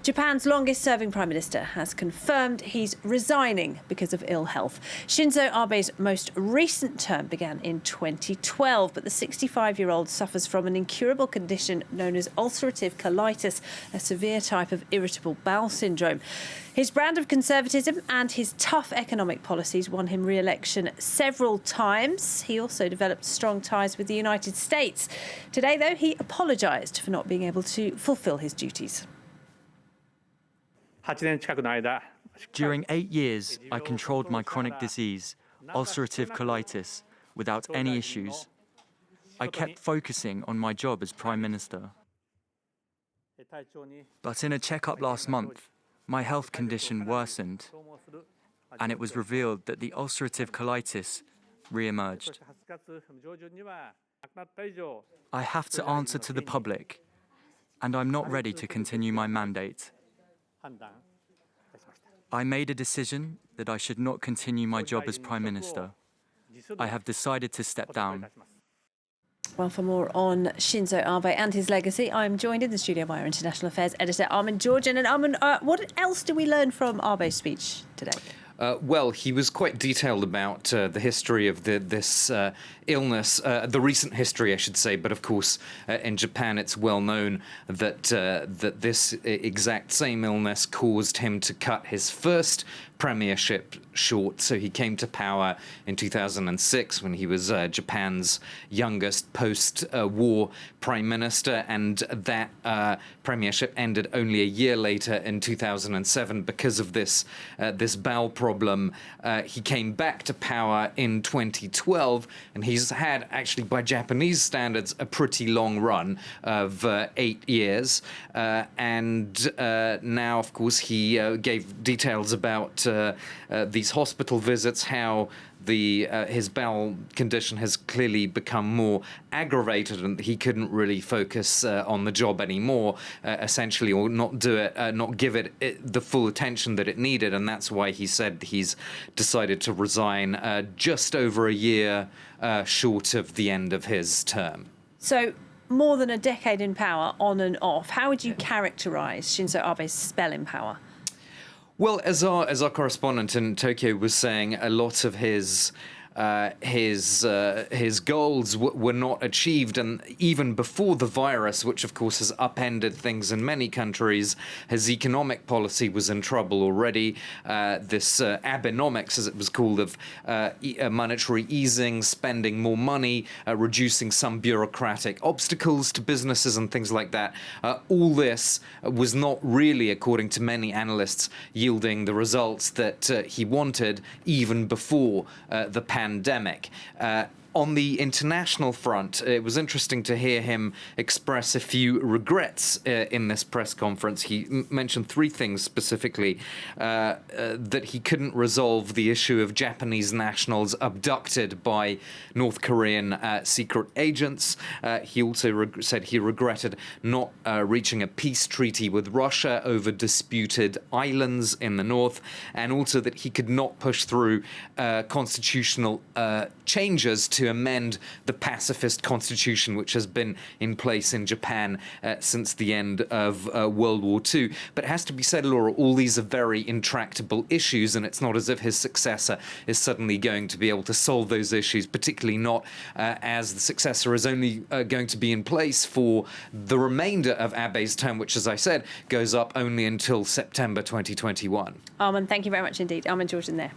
Japan's longest-serving Prime Minister has confirmed he's resigning because of ill health. Shinzo Abe's most recent term began in 2012, but the 65-year-old suffers from an incurable condition known as ulcerative colitis, a severe type of irritable bowel syndrome. His brand of conservatism and his tough economic policies won him re-election several times. He also developed strong ties with the United States. Today, though, he apologised for not being able to fulfil his duties. During 8 years, I controlled my chronic disease, ulcerative colitis, without any issues. I kept focusing on my job as Prime Minister. But in a checkup last month, my health condition worsened, and it was revealed that the ulcerative colitis re-emerged. I have to answer to the public, and I'm not ready to continue my mandate. I made a decision that I should not continue my job as Prime Minister. I have decided to step down. Well, for more on Shinzo Abe and his legacy, I'm joined in the studio by our International Affairs editor, Armen Georgian. And Armen, what else do we learn from Abe's speech today? Well, he was quite detailed about the history of this illness, the recent history, I should say. But of course, in Japan, it's well known that that this exact same illness caused him to cut his first premiership short. So he came to power in 2006 when he was Japan's youngest post-war prime minister, and that premiership ended only a year later in 2007 because of this bowel problem. He came back to power in 2012, and he's had, actually by Japanese standards, a pretty long run of 8 years. And now, of course, he gave details about these hospital visits, how his bowel condition has clearly become more aggravated, and he couldn't really focus on the job anymore, essentially, or not give it the full attention that it needed, and that's why he said he's decided to resign just over a year short of the end of his term. So, more than a decade in power, on and off. How would you characterise Shinzo Abe's spell in power? Well, as our correspondent in Tokyo was saying, a lot of his goals were not achieved, and even before the virus, which of course has upended things in many countries, his economic policy was in trouble already. This Abenomics, as it was called, of monetary easing, spending more money, reducing some bureaucratic obstacles to businesses and things like that. All this was not really, according to many analysts, yielding the results that he wanted even before the pandemic. On the international front, it was interesting to hear him express a few regrets in this press conference. He mentioned 3 things specifically: that he couldn't resolve the issue of Japanese nationals abducted by North Korean secret agents. He also said he regretted not reaching a peace treaty with Russia over disputed islands in the north, and also that he could not push through constitutional changes to amend the pacifist constitution, which has been in place in Japan since the end of World War II. But it has to be said, Laura, all these are very intractable issues, and it's not as if his successor is suddenly going to be able to solve those issues, particularly not as the successor is only going to be in place for the remainder of Abe's term, which, as I said, goes up only until September 2021. Armen, thank you very much indeed. Armen Georgian there.